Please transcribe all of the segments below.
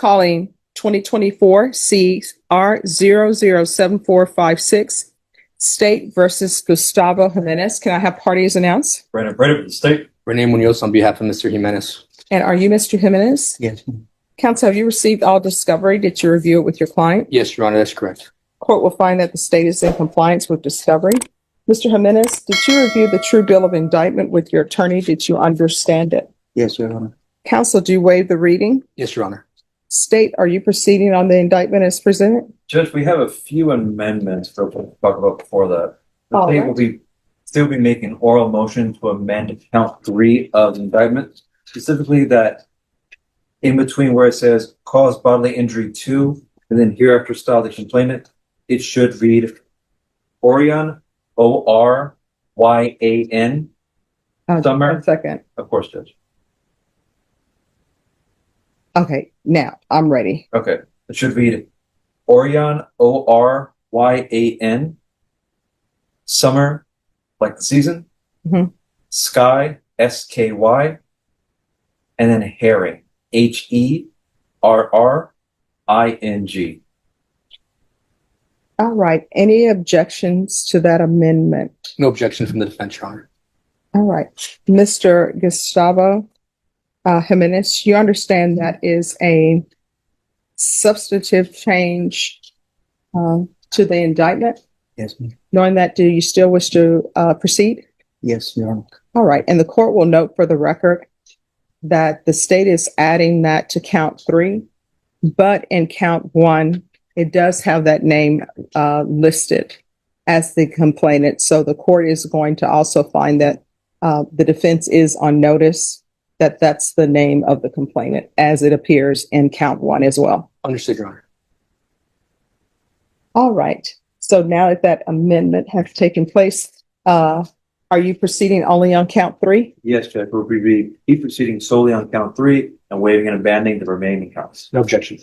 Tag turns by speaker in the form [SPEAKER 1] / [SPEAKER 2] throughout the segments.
[SPEAKER 1] Calling 2024 CR 007456, State versus Gustavo Jimenez. Can I have parties announced?
[SPEAKER 2] Brandon Brady for the state.
[SPEAKER 3] Rene Munoz on behalf of Mr. Jimenez.
[SPEAKER 1] And are you Mr. Jimenez?
[SPEAKER 3] Yes.
[SPEAKER 1] Counsel, have you received all discovery? Did you review it with your client?
[SPEAKER 3] Yes, Your Honor, that's correct.
[SPEAKER 1] Court will find that the state is in compliance with discovery. Mr. Jimenez, did you review the true bill of indictment with your attorney? Did you understand it?
[SPEAKER 3] Yes, Your Honor.
[SPEAKER 1] Counsel, do you waive the reading?
[SPEAKER 3] Yes, Your Honor.
[SPEAKER 1] State, are you proceeding on the indictment as presented?
[SPEAKER 2] Judge, we have a few amendments to talk about before that. The state will still be making oral motion to amend count 3 of the indictment, specifically that in between where it says cause bodily injury to, and then hereafter style the complainant, it should read Oryan, Oryan, Summer.
[SPEAKER 1] 1 second.
[SPEAKER 2] Of course, Judge.
[SPEAKER 1] Okay, now I'm ready.
[SPEAKER 2] Okay. It should read Oryan, Oryan, Summer, like the season, Sky, SKY, and then Herring, HERRING.
[SPEAKER 1] All right. Any objections to that amendment?
[SPEAKER 3] No objection from the defense, Your Honor.
[SPEAKER 1] All right. Mr. Gustavo Jimenez, you understand that is a substantive change to the indictment?
[SPEAKER 3] Yes, ma'am.
[SPEAKER 1] Knowing that, do you still wish to proceed?
[SPEAKER 3] Yes, Your Honor.
[SPEAKER 1] All right. And the court will note for the record that the state is adding that to count 3, but in count 1, it does have that name listed as the complainant. So the court is going to also find that the defense is on notice that that's the name of the complainant as it appears in count 1 as well.
[SPEAKER 3] Understood, Your Honor.
[SPEAKER 1] All right. So now that that amendment has taken place, are you proceeding only on count 3?
[SPEAKER 2] Yes, Judge. We'll be proceeding solely on count 3 and waiving and abandoning the remaining counts.
[SPEAKER 3] No objection.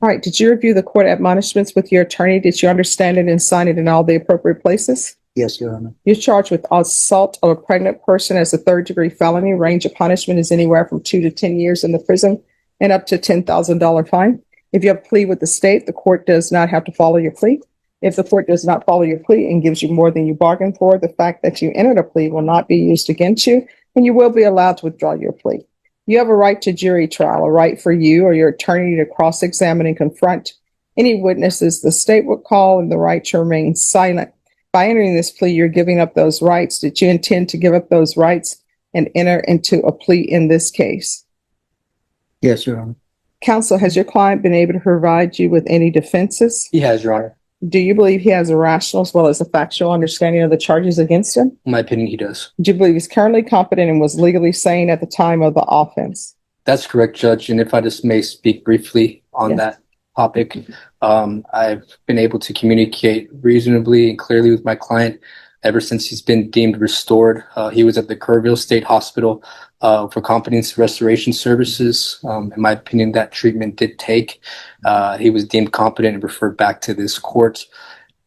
[SPEAKER 1] All right. Did you review the court admonishments with your attorney? Did you understand it and sign it in all the appropriate places?
[SPEAKER 3] Yes, Your Honor.
[SPEAKER 1] You're charged with assault of a pregnant person as a 3rd-degree felony. Range of punishment is anywhere from 2 to 10 years in the prison and up to $10,000 fine. If you have a plea with the state, the court does not have to follow your plea. If the court does not follow your plea and gives you more than you bargained for, the fact that you entered a plea will not be used against you, and you will be allowed to withdraw your plea. You have a right to jury trial, a right for you or your attorney to cross-examine and confront any witnesses the state would call, and the right to remain silent. By entering this plea, you're giving up those rights. Did you intend to give up those rights and enter into a plea in this case?
[SPEAKER 3] Yes, Your Honor.
[SPEAKER 1] Counsel, has your client been able to provide you with any defenses?
[SPEAKER 3] He has, Your Honor.
[SPEAKER 1] Do you believe he has a rational as well as a factual understanding of the charges against him?
[SPEAKER 3] In my opinion, he does.
[SPEAKER 1] Do you believe he's currently competent and was legally sane at the time of the offense?
[SPEAKER 3] That's correct, Judge. And if I just may speak briefly on that topic, I've been able to communicate reasonably and clearly with my client ever since he's been deemed restored. He was at the Kerrville State Hospital for competency restoration services. In my opinion, that treatment did take. He was deemed competent and referred back to this court.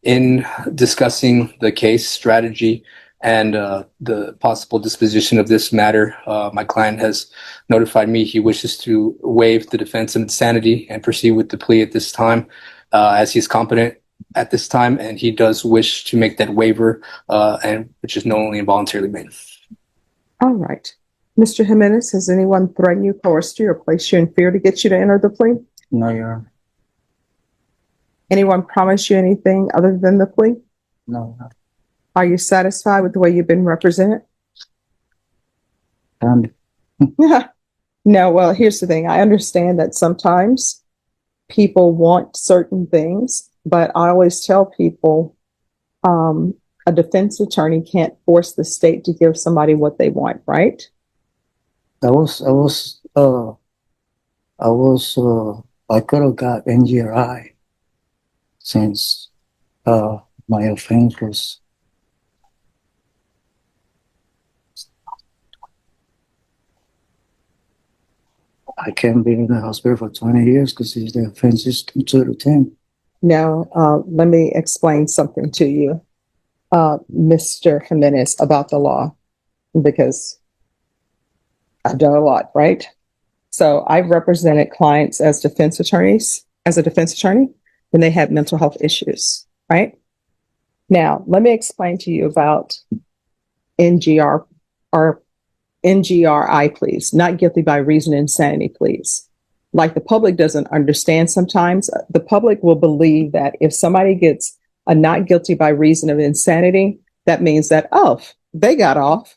[SPEAKER 3] In discussing the case strategy and the possible disposition of this matter, my client has notified me he wishes to waive the defense of insanity and proceed with the plea at this time, as he's competent at this time, and he does wish to make that waiver, and which is knowingly and voluntarily made.
[SPEAKER 1] All right. Mr. Jimenez, has anyone threatened you, coerced you, or placed you in fear to get you to enter the plea?
[SPEAKER 3] No, Your Honor.
[SPEAKER 1] Anyone promised you anything other than the plea?
[SPEAKER 3] No.
[SPEAKER 1] Are you satisfied with the way you've been represented? No, well, here's the thing. I understand that sometimes people want certain things, but I always tell people a defense attorney can't force the state to give somebody what they want, right?
[SPEAKER 4] I could have got NGRI since my offense was I can't be in the hospital for 20 years because the offense is 2 to 10.
[SPEAKER 1] Now, let me explain something to you, Mr. Jimenez, about the law, because I've done a lot, right? So I've represented clients as defense attorneys, as a defense attorney, when they had mental health issues, right? Now, let me explain to you about NGR or NGRI pleas, not guilty by reason of insanity pleas. Like the public doesn't understand sometimes, the public will believe that if somebody gets a not guilty by reason of insanity, that means that, oh, they got off.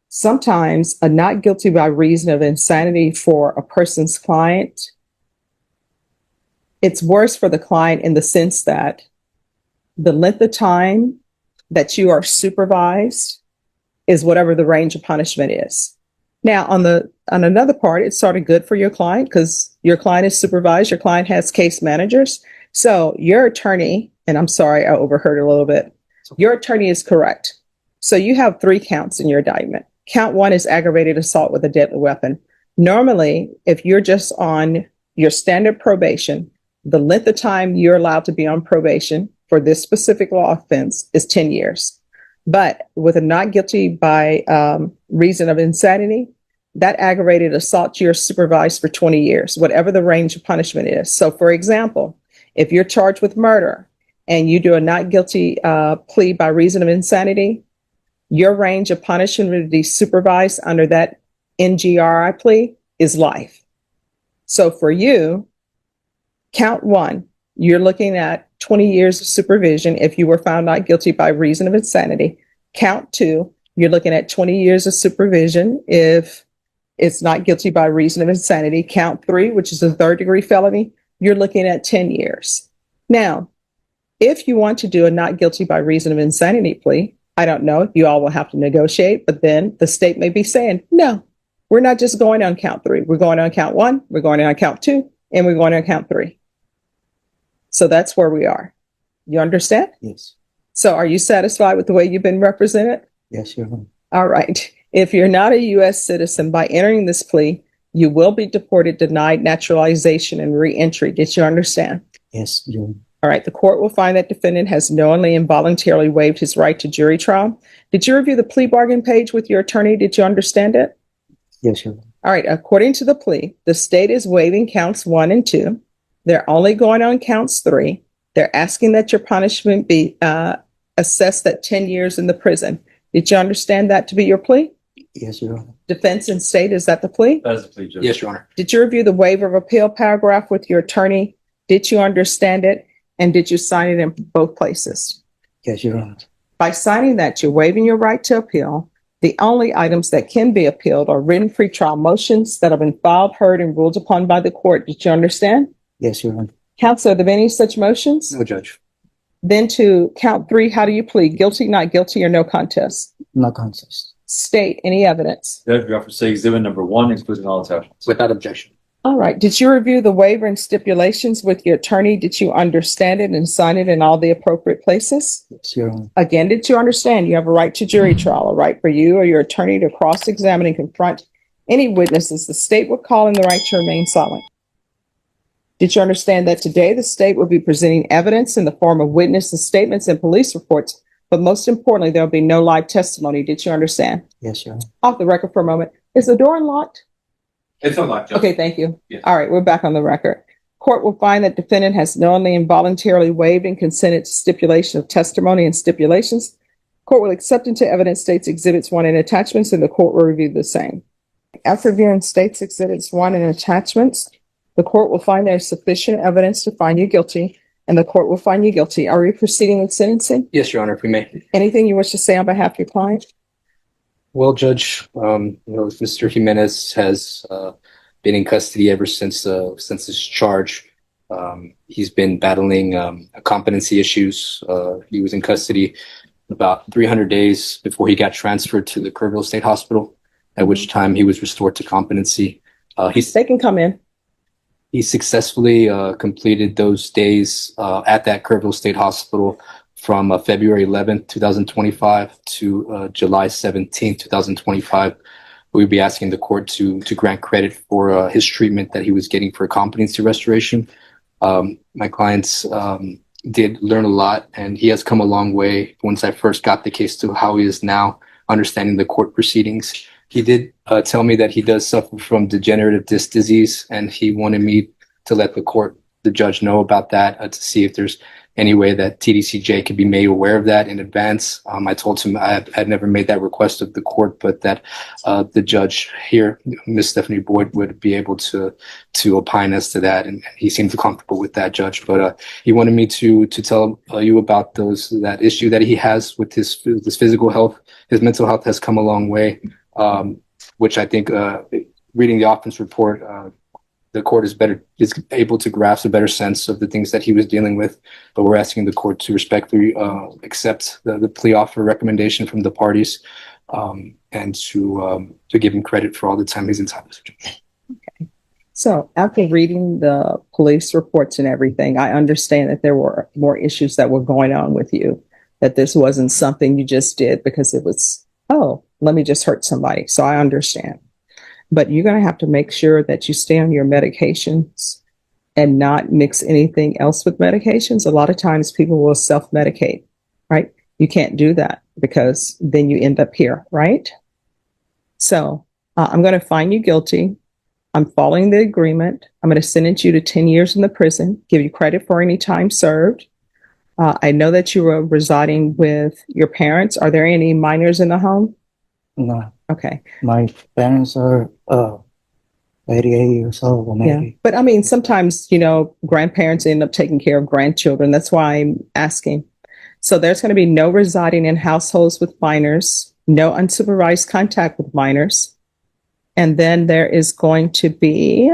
[SPEAKER 1] Sometimes a not guilty by reason of insanity for a person's client, it's worse for the client in the sense that the length of time that you are supervised is whatever the range of punishment is. Now, on another part, it's sort of good for your client because your client is supervised, your client has case managers. So your attorney, and I'm sorry, I overheard a little bit. Your attorney is correct. So you have 3 counts in your indictment. Count 1 is aggravated assault with a deadly weapon. Normally, if you're just on your standard probation, the length of time you're allowed to be on probation for this specific law offense is 10 years. But with a not guilty by reason of insanity, that aggravated assault, you're supervised for 20 years, whatever the range of punishment is. So, for example, if you're charged with murder and you do a not guilty plea by reason of insanity, your range of punishment would be supervised under that NGRI plea is life. So for you, count 1, you're looking at 20 years of supervision if you were found not guilty by reason of insanity. Count 2, you're looking at 20 years of supervision if it's not guilty by reason of insanity. Count 3, which is a 3rd-degree felony, you're looking at 10 years. Now, if you want to do a not guilty by reason of insanity plea, I don't know, you all will have to negotiate, but then the state may be saying, no, we're not just going on count 3. We're going on count 1, we're going on count 2, and we're going on count 3. So that's where we are. You understand?
[SPEAKER 4] Yes.
[SPEAKER 1] So are you satisfied with the way you've been represented?
[SPEAKER 4] Yes, Your Honor.
[SPEAKER 1] All right. If you're not a U.S. citizen, by entering this plea, you will be deported, denied naturalization, and reentry. Did you understand?
[SPEAKER 4] Yes, Your Honor.
[SPEAKER 1] All right. The court will find that defendant has knowingly and voluntarily waived his right to jury trial. Did you review the plea bargain page with your attorney? Did you understand it?
[SPEAKER 4] Yes, Your Honor.
[SPEAKER 1] All right. According to the plea, the state is waiving counts 1 and 2. They're only going on counts 3. They're asking that your punishment be assessed at 10 years in the prison. Did you understand that to be your plea?
[SPEAKER 4] Yes, Your Honor.
[SPEAKER 1] Defense and state, is that the plea?
[SPEAKER 2] That is the plea, Judge.
[SPEAKER 3] Yes, Your Honor.
[SPEAKER 1] Did you review the waiver of appeal paragraph with your attorney? Did you understand it? And did you sign it in both places?
[SPEAKER 4] Yes, Your Honor.
[SPEAKER 1] By signing that, you're waiving your right to appeal. The only items that can be appealed are written pretrial motions that have been filed, heard, and ruled upon by the court. Did you understand?
[SPEAKER 4] Yes, Your Honor.
[SPEAKER 1] Counsel, are there any such motions?
[SPEAKER 3] No, Judge.
[SPEAKER 1] Then to count 3, how do you plead? Guilty, not guilty, or no contest?
[SPEAKER 4] No contest.
[SPEAKER 1] State any evidence.
[SPEAKER 2] Judge, we offer to say exhibit number 1, including all attachments.
[SPEAKER 3] Without objection.
[SPEAKER 1] All right. Did you review the waiver and stipulations with your attorney? Did you understand it and sign it in all the appropriate places?
[SPEAKER 4] Yes, Your Honor.
[SPEAKER 1] Again, did you understand you have a right to jury trial, a right for you or your attorney to cross-examine and confront any witnesses the state would call in the right to remain silent? Did you understand that today the state will be presenting evidence in the form of witnesses' statements and police reports, but most importantly, there'll be no live testimony? Did you understand?
[SPEAKER 4] Yes, Your Honor.
[SPEAKER 1] Off the record for a moment. Is the door unlocked?
[SPEAKER 2] It's unlocked, Judge.
[SPEAKER 1] Okay, thank you.
[SPEAKER 2] Yes.
[SPEAKER 1] All right, we're back on the record. Court will find that defendant has knowingly and voluntarily waived and consented to stipulation of testimony and stipulations. Court will accept into evidence states exhibits 1 and attachments, and the court will review the same. After reviewing states exhibits 1 and attachments, the court will find there is sufficient evidence to find you guilty, and the court will find you guilty. Are we proceeding with sentencing?
[SPEAKER 3] Yes, Your Honor, if we may.
[SPEAKER 1] Anything you wish to say on behalf of your client?
[SPEAKER 3] Well, Judge, Mr. Jimenez has been in custody ever since his charge. He's been battling competency issues. He was in custody about 300 days before he got transferred to the Kerrville State Hospital, at which time he was restored to competency.
[SPEAKER 1] They can come in.
[SPEAKER 3] He successfully completed those days at that Kerrville State Hospital from February 11th, 2025 to July 17th, 2025. We'd be asking the court to grant credit for his treatment that he was getting for competency restoration. My clients did learn a lot, and he has come a long way once I first got the case to how he is now, understanding the court proceedings. He did tell me that he does suffer from degenerative disc disease, and he wanted me to let the judge know about that to see if there's any way that TDCJ could be made aware of that in advance. I told him I had never made that request of the court, but that the judge here, Miss Stephanie Boyd, would be able to opine as to that, and he seemed comfortable with that, Judge. But he wanted me to tell you about that issue that he has with his physical health. His mental health has come a long way, which I think reading the offense report, the court is able to grasp a better sense of the things that he was dealing with. But we're asking the court to respectfully accept the plea offer recommendation from the parties, and to give him credit for all the time he's entitled to.
[SPEAKER 1] Okay. So after reading the police reports and everything, I understand that there were more issues that were going on with you, that this wasn't something you just did because it was, oh, let me just hurt somebody. So I understand. But you're going to have to make sure that you stay on your medications and not mix anything else with medications. A lot of times people will self-medicate, right? You can't do that because then you end up here, right? So I'm going to find you guilty. I'm following the agreement. I'm going to sentence you to 10 years in the prison, give you credit for any time served. I know that you were residing with your parents. Are there any minors in the home?
[SPEAKER 4] No,
[SPEAKER 1] Okay.
[SPEAKER 4] my parents are 88 years old or
[SPEAKER 1] Yeah.
[SPEAKER 4] maybe.
[SPEAKER 1] But I mean, sometimes, grandparents end up taking care of grandchildren. That's why I'm asking. So there's going to be no residing in households with minors, no unsupervised contact with minors. And then there is going to be,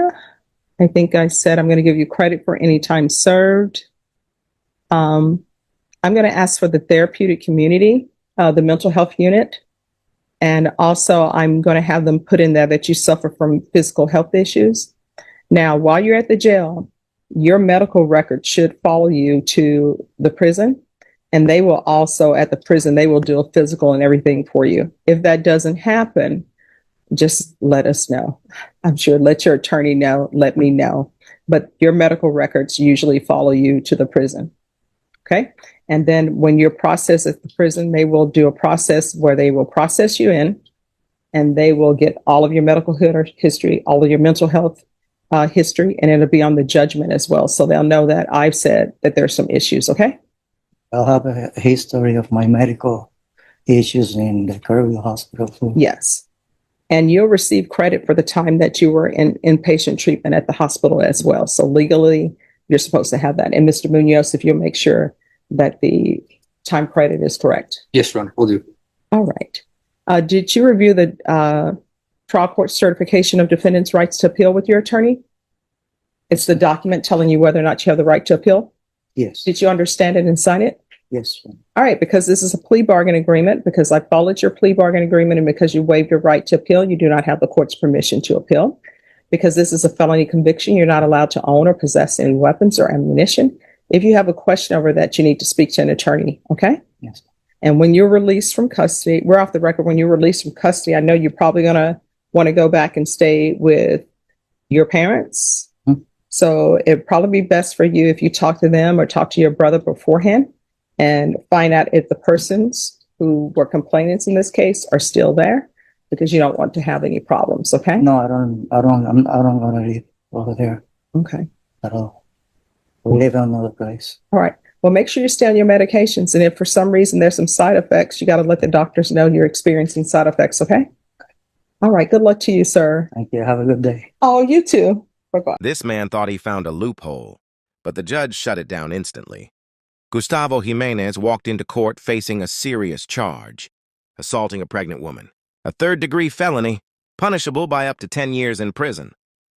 [SPEAKER 1] I think I said I'm going to give you credit for any time served. I'm going to ask for the therapeutic community, the mental health unit. And also I'm going to have them put in there that you suffer from physical health issues. Now, while you're at the jail, your medical record should follow you to the prison. And they will also, at the prison, they will do a physical and everything for you. If that doesn't happen, just let us know. I'm sure let your attorney know, let me know. But your medical records usually follow you to the prison. Okay. And then when you're processed at the prison, they will do a process where they will process you in, and they will get all of your medical history, all of your mental health history, and it'll be on the judgment as well. So they'll know that I've said that there's some issues. Okay.
[SPEAKER 4] I'll have a history of my medical issues in the Kerrville Hospital too.
[SPEAKER 1] Yes. And you'll receive credit for the time that you were in inpatient treatment at the hospital as well. So legally, you're supposed to have that. And Mr. Munoz, if you'll make sure that the time credit is correct.
[SPEAKER 3] Yes, Your Honor, we'll do.
[SPEAKER 1] All right. Did you review the trial court certification of defendant's rights to appeal with your attorney? It's the document telling you whether or not you have the right to appeal.
[SPEAKER 4] Yes.
[SPEAKER 1] Did you understand it and sign it?
[SPEAKER 4] Yes.
[SPEAKER 1] All right, because this is a plea bargain agreement, because I followed your plea bargain agreement, and because you waived your right to appeal, you do not have the court's permission to appeal. Because this is a felony conviction, you're not allowed to own or possess any weapons or ammunition. If you have a question over that, you need to speak to an attorney, okay?
[SPEAKER 4] Yes.
[SPEAKER 1] And when you're released from custody, we're off the record, when you're released from custody, I know you're probably going to want to go back and stay with your parents.
[SPEAKER 4] Mm-hmm.
[SPEAKER 1] So it'd probably be best for you if you talk to them or talk to your brother beforehand and find out if the persons who were complainants in this case are still there, because you don't want to have any problems, okay?
[SPEAKER 4] No, I don't want to live over there
[SPEAKER 1] Okay.
[SPEAKER 4] at all. We live in another place.
[SPEAKER 1] All right. Well, make sure you stay on your medications. And if for some reason there's some side effects, you got to let the doctors know you're experiencing side effects, okay? All right. Good luck to you, sir.
[SPEAKER 4] Thank you. Have a good day.
[SPEAKER 1] Oh, you too. Bye-bye.
[SPEAKER 5] This man thought he found a loophole, but the judge shut it down instantly. Gustavo Jimenez walked into court facing a serious charge: assaulting a pregnant woman, a third-degree felony, punishable by up to 10 years in prison.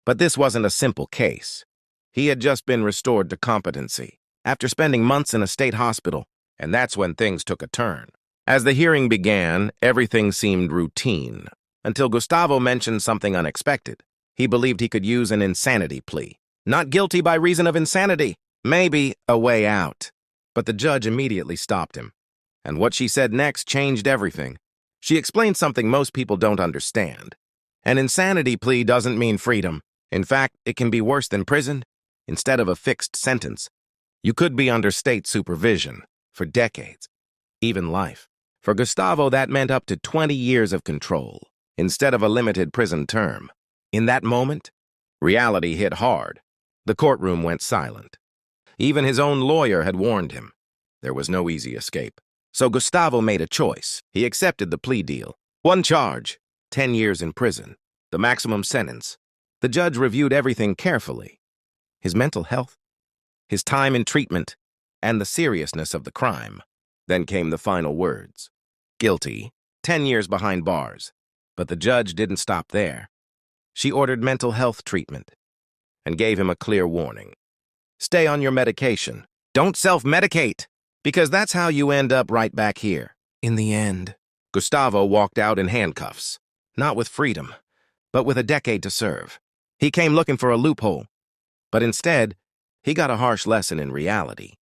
[SPEAKER 5] But this wasn't a simple case. He had just been restored to competency after spending months in a state hospital, and that's when things took a turn. As the hearing began, everything seemed routine, until Gustavo mentioned something unexpected. He believed he could use an insanity plea. Not guilty by reason of insanity, maybe a way out. But the judge immediately stopped him. And what she said next changed everything. She explained something most people don't understand. An insanity plea doesn't mean freedom. In fact, it can be worse than prison. Instead of a fixed sentence, you could be under state supervision for decades, even life. For Gustavo, that meant up to 20 years of control. instead of a limited prison term. In that moment, reality hit hard. The courtroom went silent. Even his own lawyer had warned him. There was no easy escape. So Gustavo made a choice. He accepted the plea deal. One charge, 10 years in prison, the maximum sentence. The judge reviewed everything carefully. His mental health, his time in treatment, and the seriousness of the crime. Then came the final words. Guilty, 10 years behind bars. But the judge didn't stop there. She ordered mental health treatment and gave him a clear warning. Stay on your medication. Don't self-medicate, because that's how you end up right back here. In the end, Gustavo walked out in handcuffs, not with freedom, but with a decade to serve. He came looking for a loophole, but instead, he got a harsh lesson in reality.